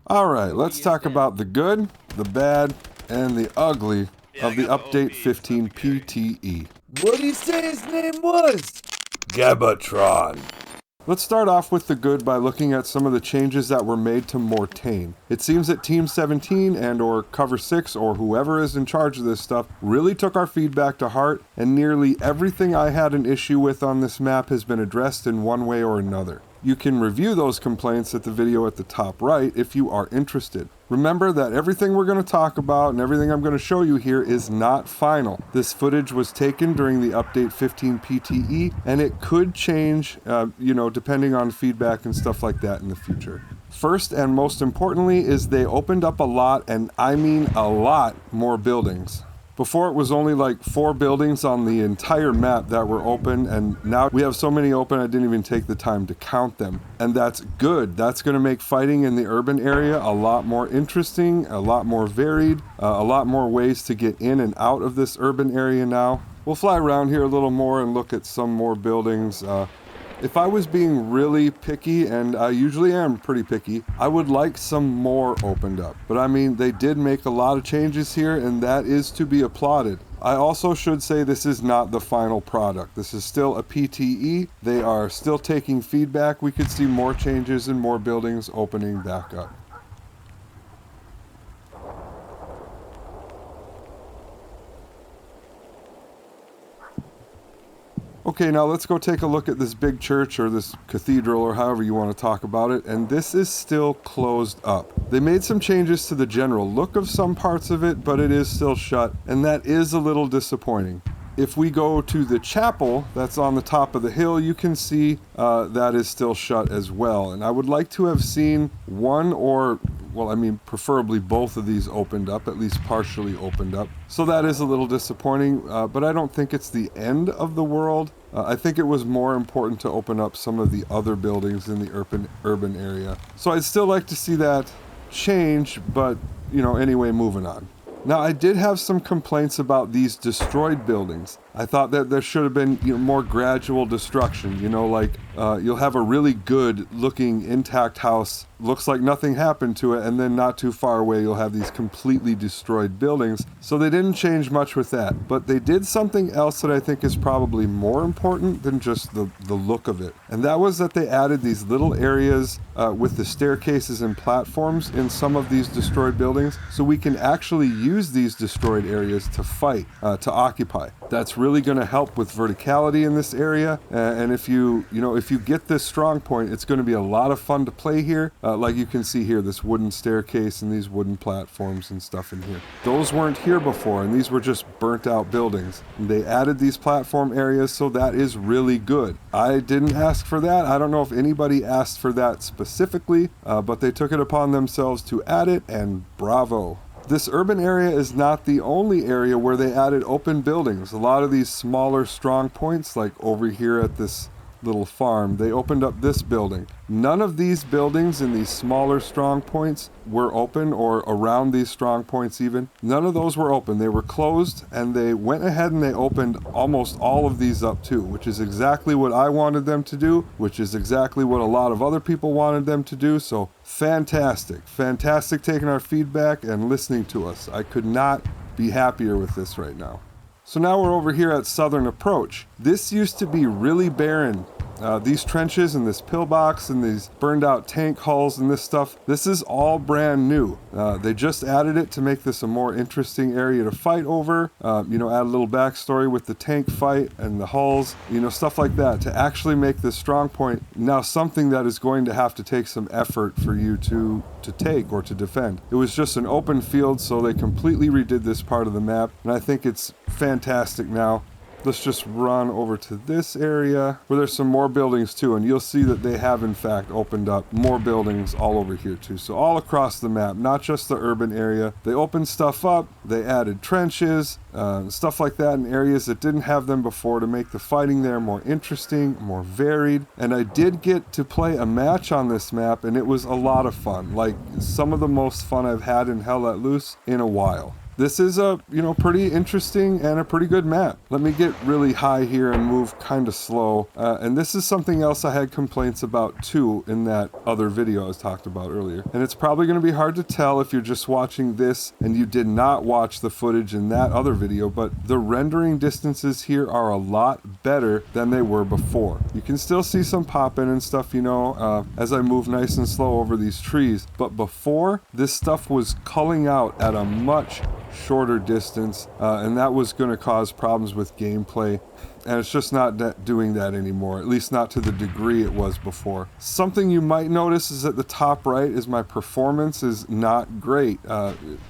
Alright, let's talk about the good, the bad, and the ugly of the Update 15 PTE. What did he say his name was? Gebatron. Let's start off with the good by looking at some of the changes that were made to Mortain. It seems that Team 17 and or Cover 6 or whoever is in charge of this stuff really took our feedback to heart, and nearly everything I had an issue with on this map has been addressed in one way or another. You can review those complaints at the video at the top right if you are interested. Remember that everything we're going to talk about and everything I'm going to show you here is not final. This footage was taken during the Update 15 PTE, and it could change, depending on feedback and stuff like that in the future. First and most importantly is they opened up a lot, and I mean a lot, more buildings. Before it was only like 4 buildings on the entire map that were open, and now we have so many open I didn't even take the time to count them. And that's good. That's going to make fighting in the urban area a lot more interesting, a lot more varied, a lot more ways to get in and out of this urban area now. We'll fly around here a little more and look at some more buildings. If I was being really picky, and I usually am pretty picky, I would like some more opened up. But I mean, they did make a lot of changes here, and that is to be applauded. I also should say this is not the final product. This is still a PTE. They are still taking feedback. We could see more changes and more buildings opening back up. Okay, now let's go take a look at this big church or this cathedral or however you want to talk about it, and this is still closed up. They made some changes to the general look of some parts of it, but it is still shut, and that is a little disappointing. If we go to the chapel that's on the top of the hill, you can see that is still shut as well, and I would like to have seen one or preferably both of these opened up, at least partially opened up. So that is a little disappointing, but I don't think it's the end of the world. I think it was more important to open up some of the other buildings in the urban area. So I'd still like to see that change, but anyway, moving on. Now, I did have some complaints about these destroyed buildings. I thought that there should have been more gradual destruction, you'll have a really good looking intact house, looks like nothing happened to it, and then not too far away you'll have these completely destroyed buildings. So they didn't change much with that, but they did something else that I think is probably more important than just the look of it. And that was that they added these little areas with the staircases and platforms in some of these destroyed buildings, so we can actually use these destroyed areas to fight, to occupy. That's really going to help with verticality in this area, and if you get this strong point, it's going to be a lot of fun to play here. Like you can see here, this wooden staircase and these wooden platforms and stuff in here. Those weren't here before, and these were just burnt out buildings. And they added these platform areas, so that is really good. I didn't ask for that. I don't know if anybody asked for that specifically, but they took it upon themselves to add it, and bravo. This urban area is not the only area where they added open buildings. A lot of these smaller strong points, like over here at this little farm, they opened up this building. None of these buildings in these smaller strong points were open, or around these strong points even. None of those were open. They were closed, and they went ahead and they opened almost all of these up too, which is exactly what I wanted them to do, which is exactly what a lot of other people wanted them to do. So fantastic taking our feedback and listening to us. I could not be happier with this right now. So now we're over here at Southern Approach. This used to be really barren. These trenches and this pillbox and these burned out tank hulls and this stuff, this is all brand new. They just added it to make this a more interesting area to fight over. Add a little backstory with the tank fight and the hulls, stuff like that, to actually make this strong point now something that is going to have to take some effort for you to take or to defend. It was just an open field, so they completely redid this part of the map, and I think it's fantastic now. Let's just run over to this area where there's some more buildings too, and you'll see that they have in fact opened up more buildings all over here too. So all across the map, not just the urban area. They opened stuff up, they added trenches, stuff like that in areas that didn't have them before to make the fighting there more interesting, more varied. And I did get to play a match on this map, and it was a lot of fun. Like some of the most fun I've had in Hell Let Loose in a while. this is a, pretty interesting and a pretty good map. Let me get really high here and move kind of slow. And this is something else I had complaints about too in that other video I was talked about earlier. And it's probably going to be hard to tell if you're just watching this and you did not watch the footage in that other video, but the rendering distances here are a lot better than they were before. You can still see some popping and stuff, as I move nice and slow over these trees. But before, this stuff was culling out at a much shorter distance, and that was going to cause problems with gameplay. And it's just not doing that anymore, at least not to the degree it was before. Something you might notice is at the top right is my performance is not great.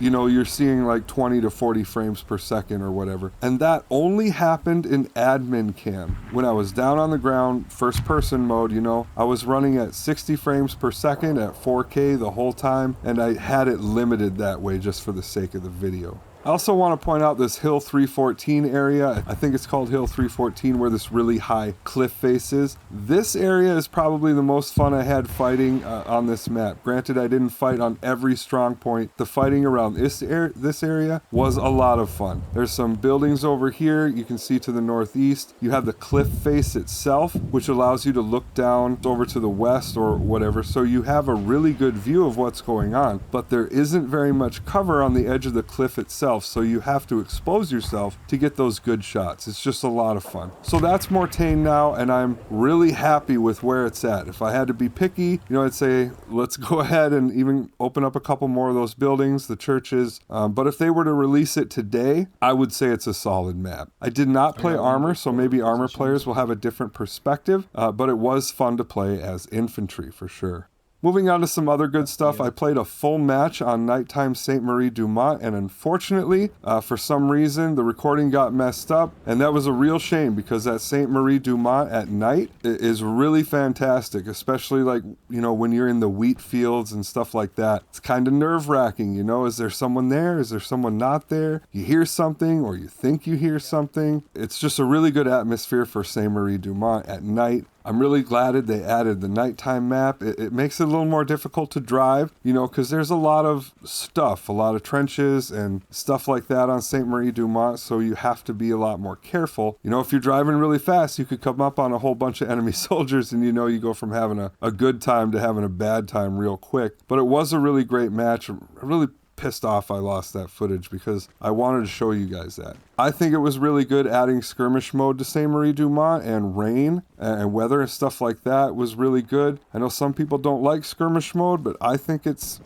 You're seeing like 20 to 40 frames per second or whatever. And that only happened in admin cam. When I was down on the ground, first person mode, I was running at 60 frames per second at 4K the whole time, and I had it limited that way just for the sake of the video. I also want to point out this Hill 314 area. I think it's called Hill 314, where this really high cliff face is. This area is probably the most fun I had fighting on this map. Granted, I didn't fight on every strong point. The fighting around this area was a lot of fun. There's some buildings over here you can see to the northeast. You have the cliff face itself, which allows you to look down over to the west or whatever, so you have a really good view of what's going on. But there isn't very much cover on the edge of the cliff itself, so you have to expose yourself to get those good shots. It's just a lot of fun. So that's Mortagne now, and I'm really happy with where it's at. If I had to be picky, I'd say let's go ahead and even open up a couple more of those buildings, the churches. But if they were to release it today, I would say it's a solid map. I did not play armor, so maybe armor players will have a different perspective, but it was fun to play as infantry for sure. Moving on to some other good stuff, I played a full match on Nighttime Sainte Marie du Mont, and unfortunately, for some reason, the recording got messed up, and that was a real shame because that Sainte Marie du Mont at night is really fantastic, especially when you're in the wheat fields and stuff like that. It's kind of nerve-wracking, is there someone there? Is there someone not there? You hear something or you think you hear something. It's just a really good atmosphere for Sainte Marie du Mont at night. I'm really glad that they added the nighttime map. It makes it a little more difficult to drive, because there's a lot of stuff, a lot of trenches and stuff like that on Sainte Marie du Mont, so you have to be a lot more careful. If you're driving really fast, you could come up on a whole bunch of enemy soldiers and you go from having a good time to having a bad time real quick. But it was a really great match. I really pissed off I lost that footage because I wanted to show you guys that. I think it was really good adding skirmish mode to Sainte Marie du Mont, and rain and weather and stuff like that was really good. I know some people don't like skirmish mode, but I think it's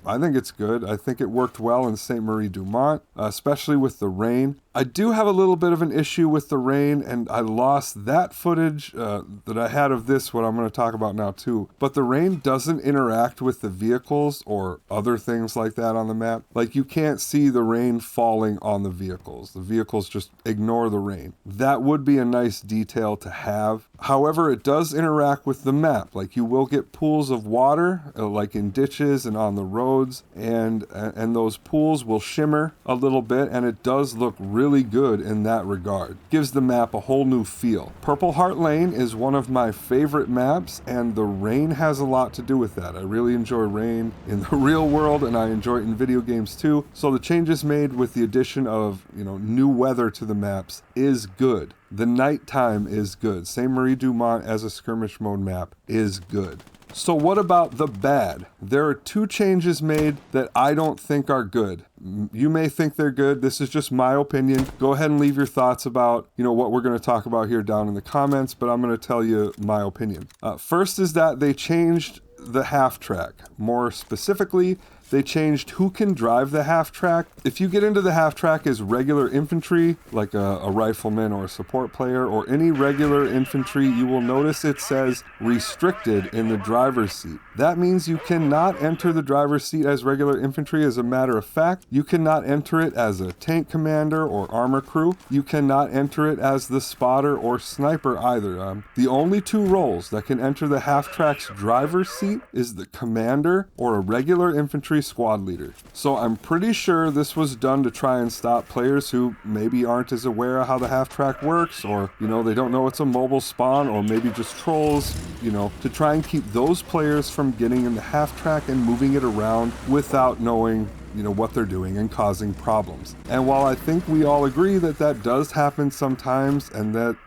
good. I think it worked well in Sainte Marie du Mont, especially with the rain. I do have a little bit of an issue with the rain, and I lost that footage that I had of this, what I'm going to talk about now too. But the rain doesn't interact with the vehicles or other things like that on the map. Like, you can't see the rain falling on the vehicles. The vehicles just ignore the rain. That would be a nice detail to have. However, it does interact with the map. Like, you will get pools of water, like in ditches and on the roads, and those pools will shimmer a little bit, and it does look really good in that regard. Gives the map a whole new feel. Purple Heart Lane is one of my favorite maps, and the rain has a lot to do with that. I really enjoy rain in the real world, and I enjoy it in video games too. So the changes made with the addition of, new weather to the maps is good. The nighttime is good. Sainte Marie du Mont as a skirmish mode map is good. So what about the bad? There are two changes made that I don't think are good. You may think they're good. This is just my opinion. Go ahead and leave your thoughts about, what we're going to talk about here down in the comments, but I'm going to tell you my opinion. First is that they changed the half track. More specifically, they changed who can drive the half track. If you get into the half track as regular infantry, like a rifleman or a support player or any regular infantry, you will notice it says restricted in the driver's seat. That means you cannot enter the driver's seat as regular infantry. As a matter of fact, you cannot enter it as a tank commander or armor crew. You cannot enter it as the spotter or sniper either. The only two roles that can enter the half track's driver's seat is the commander or a regular infantry squad leader. So I'm pretty sure this was done to try and stop players who maybe aren't as aware of how the half track works, or they don't know it's a mobile spawn, or maybe just trolls, to try and keep those players from getting in the half track and moving it around without knowing what they're doing and causing problems. And while I think we all agree that that does happen sometimes and that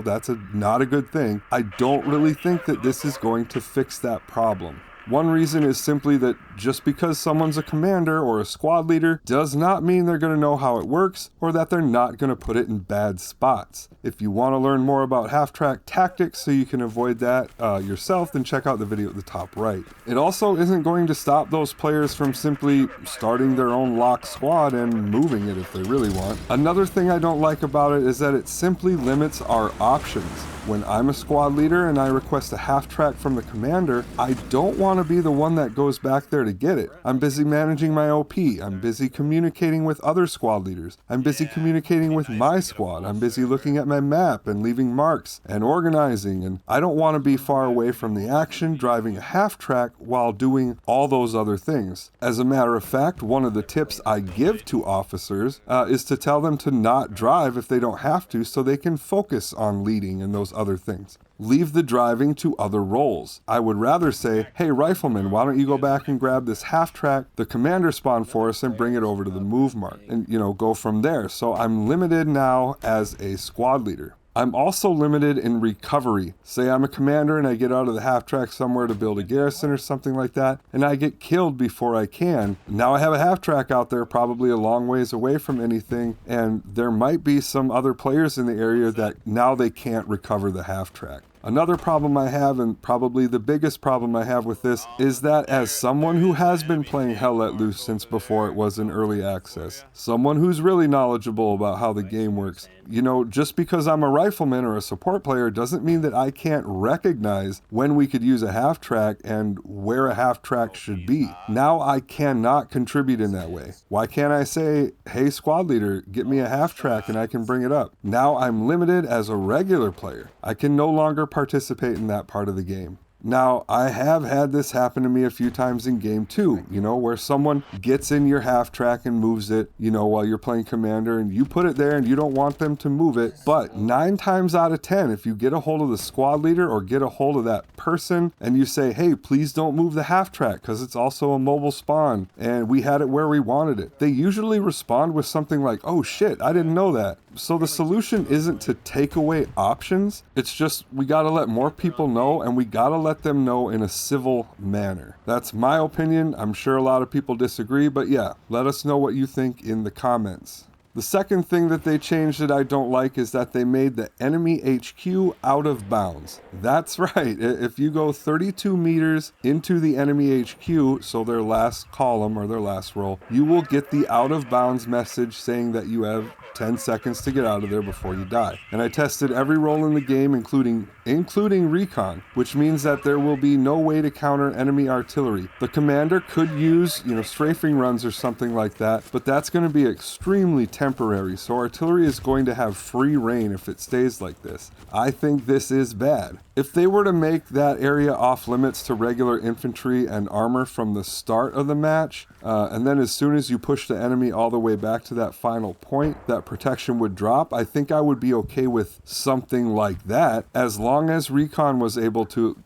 that's not a good thing, I don't really think that this is going to fix that problem. One reason is simply that just because someone's a commander or a squad leader does not mean they're going to know how it works or that they're not going to put it in bad spots. If you want to learn more about half-track tactics so you can avoid that yourself, then check out the video at the top right. It also isn't going to stop those players from simply starting their own lock squad and moving it if they really want. Another thing I don't like about it is that it simply limits our options. When I'm a squad leader and I request a half-track from the commander, I don't want to be the one that goes back there to get it. I'm busy managing my OP. I'm busy communicating with other squad leaders. I'm busy communicating with my squad. I'm busy looking at my map and leaving marks and organizing, and I don't want to be far away from the action driving a half-track while doing all those other things. As a matter of fact, one of the tips I give to officers is to tell them to not drive if they don't have to so they can focus on leading and those other things. Leave the driving to other roles. I would rather say, hey rifleman, why don't you go back and grab this half-track the commander spawned for us and bring it over to the move mark and go from there. So I'm limited now as a squad leader. I'm also limited in recovery. Say I'm a commander and I get out of the half-track somewhere to build a garrison or something like that, and I get killed before I can. Now I have a half-track out there probably a long ways away from anything, and there might be some other players in the area that now they can't recover the half-track. Another problem I have, and probably the biggest problem I have with this, is that as someone who has been playing Hell Let Loose since before it was in early access, someone who's really knowledgeable about how the game works, just because I'm a rifleman or a support player doesn't mean that I can't recognize when we could use a half-track and where a half-track should be. Now I cannot contribute in that way. Why can't I say, hey squad leader, get me a half-track and I can bring it up? Now I'm limited as a regular player. I can no longer participate in that part of the game. Now, I have had this happen to me a few times in game too, where someone gets in your half-track and moves it, while you're playing commander, and you put it there and you don't want them to move it. But 9 times out of 10, if you get a hold of the squad leader or get a hold of that person and you say, hey, please don't move the half-track because it's also a mobile spawn and we had it where we wanted it, they usually respond with something like, oh shit, I didn't know that. So the solution isn't to take away options, it's just we gotta let more people know, and we gotta let them know in a civil manner. That's my opinion. I'm sure a lot of people disagree, but yeah, let us know what you think in the comments. The second thing that they changed that I don't like is that they made the enemy HQ out of bounds. That's right, if you go 32 meters into the enemy HQ, so their last column or their last row, you will get the out of bounds message saying that you have 10 seconds to get out of there before you die. And I tested every role in the game, including recon, which means that there will be no way to counter enemy artillery. The commander could use, strafing runs or something like that, but that's going to be extremely temporary, so artillery is going to have free reign if it stays like this. I think this is bad. If they were to make that area off limits to regular infantry and armor from the start of the match, and then as soon as you push the enemy all the way back to that final point, that protection would drop, I think I would be okay with something like that, as long as recon was able to,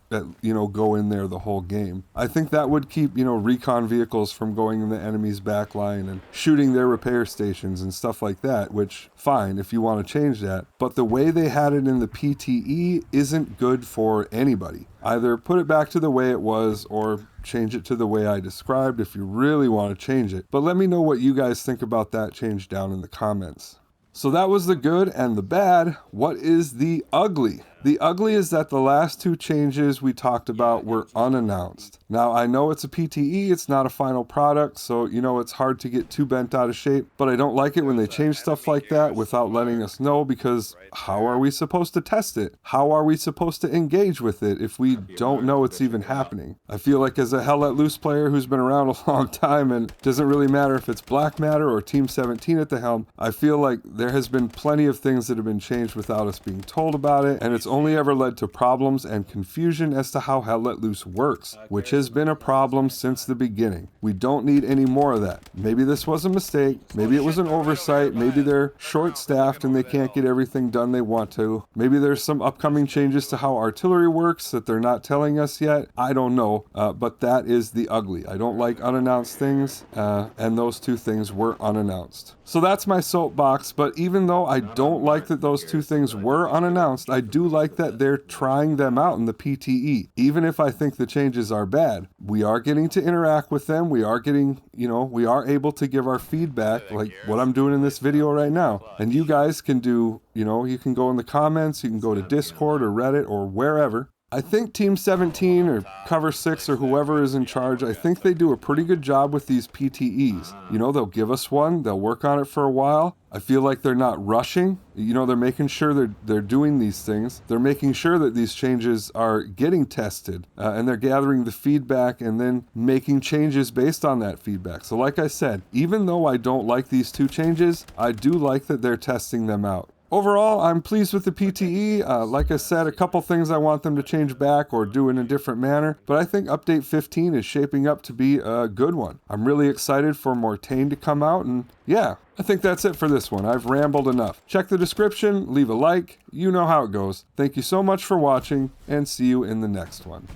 go in there the whole game. I think that would keep, recon vehicles from going in the enemy's back line and shooting their repair stations and stuff like that, which, fine, if you want to change that. But the way they had it in the PTE isn't good for anybody. Either put it back to the way it was or change it to the way I described if you really want to change it. But let me know what you guys think about that change down in the comments. So that was the good and the bad. What is the ugly? The ugly is that the last 2 changes we talked about were unannounced. Now, I know it's a PTE, it's not a final product, so it's hard to get too bent out of shape, but I don't like it when they change stuff like that without letting us know, because how are we supposed to test it? How are we supposed to engage with it if we don't know it's even happening? I feel like as a Hell Let Loose player who's been around a long time, and it doesn't really matter if it's Black Matter or Team 17 at the helm, I feel like there has been plenty of things that have been changed without us being told about it, and it's only ever led to problems and confusion as to how Hell Let Loose works, which has been a problem since the beginning. We don't need any more of that. Maybe this was a mistake, maybe it was an oversight, maybe they're short-staffed and they can't get everything done they want to. Maybe there's some upcoming changes to how artillery works that they're not telling us yet. I don't know, but that is the ugly. I don't like unannounced things, and those two things were unannounced. So that's my soapbox, but even though I don't like that those two things were unannounced, I do like that they're trying them out in the PTE. Even if I think the changes are bad, we are getting to interact with them. We are getting, we are able to give our feedback, like what I'm doing in this video right now. And you guys can do, you can go in the comments, you can go to Discord or Reddit or wherever. I think Team 17 or Cover 6 or whoever is in charge, I think they do a pretty good job with these PTEs. They'll give us one, they'll work on it for a while. I feel like they're not rushing. They're making sure they're doing these things. They're making sure that these changes are getting tested, and they're gathering the feedback and then making changes based on that feedback. So like I said, even though I don't like these two changes, I do like that they're testing them out. Overall, I'm pleased with the PTE. Like I said, a couple things I want them to change back or do in a different manner, but I think Update 15 is shaping up to be a good one. I'm really excited for Mortain to come out, and yeah, I think that's it for this one. I've rambled enough. Check the description, leave a like, you know how it goes. Thank you so much for watching, and see you in the next one.